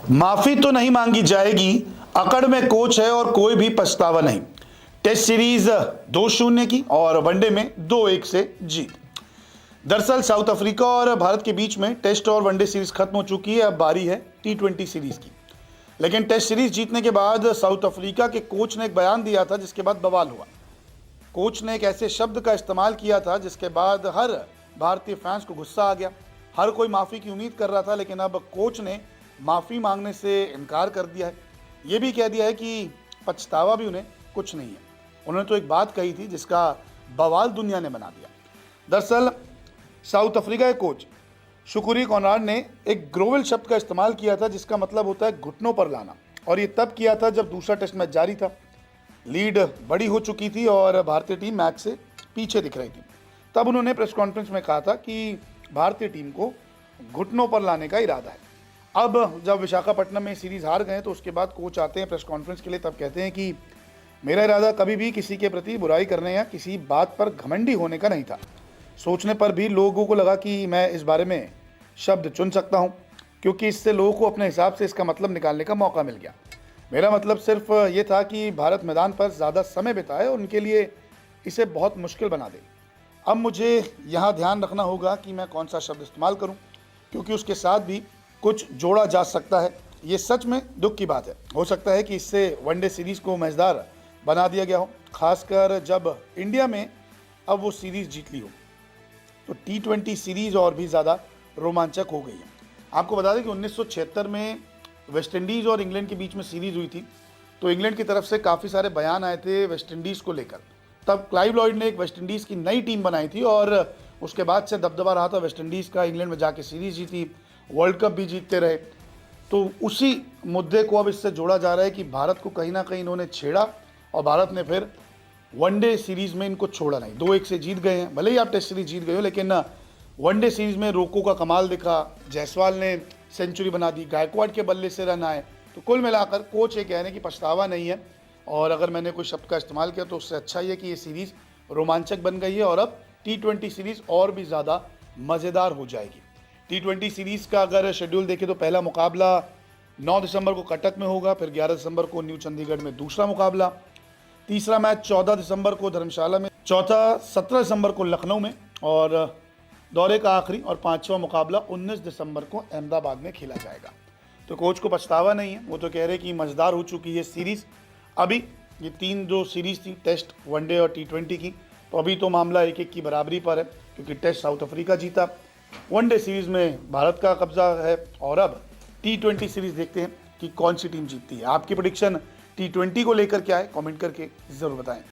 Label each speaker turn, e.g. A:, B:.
A: माफी तो नहीं मांगी जाएगी, अकड़ में कोच है और कोई भी पछतावा नहीं। टेस्ट सीरीज 2-0 की और वनडे में 2-1 से जीत। दरअसल साउथ अफ्रीका और भारत के बीच में टेस्ट और वनडे सीरीज खत्म हो चुकी है। अब बारी है T20 सीरीज की। लेकिन टेस्ट सीरीज जीतने के बाद साउथ अफ्रीका के कोच ने एक बयान दिया था जिसके बाद बवाल हुआ। कोच ने एक ऐसे शब्द का इस्तेमाल किया था जिसके बाद हर भारतीय फैंस को गुस्सा आ गया। हर कोई माफ़ी की उम्मीद कर रहा था, लेकिन अब कोच ने माफ़ी मांगने से इनकार कर दिया है। ये भी कह दिया है कि पछतावा भी उन्हें कुछ नहीं है। उन्होंने तो एक बात कही थी जिसका बवाल दुनिया ने बना दिया। दरअसल साउथ अफ्रीका के कोच शुक्री कोनार्ड ने एक ग्रोवेल शब्द का इस्तेमाल किया था जिसका मतलब होता है घुटनों पर लाना, और ये तब किया था जब दूसरा टेस्ट मैच जारी था। लीड बड़ी हो चुकी थी और भारतीय टीम मैच से पीछे दिख रही थी। तब उन्होंने प्रेस कॉन्फ्रेंस में कहा था कि भारतीय टीम को घुटनों पर लाने का इरादा है। अब जब विशाखापट्टनम में सीरीज हार गए तो उसके बाद कोच आते हैं प्रेस कॉन्फ्रेंस के लिए, तब कहते हैं कि मेरा इरादा कभी भी किसी के प्रति बुराई करने या किसी बात पर घमंडी होने का नहीं था। सोचने पर भी लोगों को लगा कि मैं इस बारे में शब्द चुन सकता हूँ, क्योंकि इससे लोगों को अपने हिसाब से इसका मतलब निकालने का मौका मिल गया। मेरा मतलब सिर्फ ये था कि भारत मैदान पर ज़्यादा समय बिताए और उनके लिए इसे बहुत मुश्किल बना दे। अब मुझे यहाँ ध्यान रखना होगा कि मैं कौन सा शब्द इस्तेमाल करूँ, क्योंकि उसके साथ भी कुछ जोड़ा जा सकता है। ये सच में दुख की बात है। हो सकता है कि इससे वनडे सीरीज़ को मज़ेदार बना दिया गया हो, खासकर जब इंडिया में अब वो सीरीज़ जीत ली हो तो T20 सीरीज़ और भी ज़्यादा रोमांचक हो गई है। आपको बता दें कि 1976 में वेस्ट इंडीज़ और इंग्लैंड के बीच में सीरीज़ हुई थी, तो इंग्लैंड की तरफ से काफ़ी सारे बयान आए थे वेस्ट इंडीज़ को लेकर। तब क्लाइव लॉयड ने एक वेस्ट इंडीज़ की नई टीम बनाई थी और उसके बाद से दबदबा रहा था वेस्ट इंडीज़ का। इंग्लैंड में जाके सीरीज़ जीती, वर्ल्ड कप भी जीतते रहे। तो उसी मुद्दे को अब इससे जोड़ा जा रहा है कि भारत को कहीं ना कहीं इन्होंने छेड़ा और भारत ने फिर वनडे सीरीज़ में इनको छोड़ा नहीं। 2-1 से जीत गए हैं। भले ही आप टेस्ट सीरीज जीत गए हो, लेकिन वनडे सीरीज़ में रोको का कमाल दिखा। जायसवाल ने सेंचुरी बना दी, गायकवाड़ के बल्ले से रन आए। तो कुल मिलाकर कोच ये कह रहे हैं कि पछतावा नहीं है, और अगर मैंने कोई शब्द का इस्तेमाल किया तो उससे अच्छा ही है कि ये सीरीज़ रोमांचक बन गई है और अब T20 सीरीज़ और भी ज़्यादा मज़ेदार हो जाएगी। T20 सीरीज़ का अगर शेड्यूल देखें तो पहला मुकाबला 9 दिसंबर को कटक में होगा, फिर 11 दिसंबर को न्यू चंडीगढ़ में दूसरा मुकाबला, तीसरा मैच 14 दिसंबर को धर्मशाला में, चौथा 17 दिसंबर को लखनऊ में, और दौरे का आखिरी और पांचवा मुकाबला 19 दिसंबर को अहमदाबाद में खेला जाएगा। तो कोच को पछतावा नहीं है, वो तो कह रहे कि मज़ेदार हो चुकी है सीरीज़। अभी ये 3 जो सीरीज़ थी, टेस्ट, वनडे और T20 की, तो अभी तो मामला 1-1 की बराबरी पर है, क्योंकि टेस्ट साउथ अफ्रीका जीता, वनडे सीरीज़ में भारत का कब्जा है, और अब T20 सीरीज़ देखते हैं कि कौन सी टीम जीतती है। आपकी प्रेडिक्शन T20 को लेकर क्या है, कमेंट करके ज़रूर बताएं।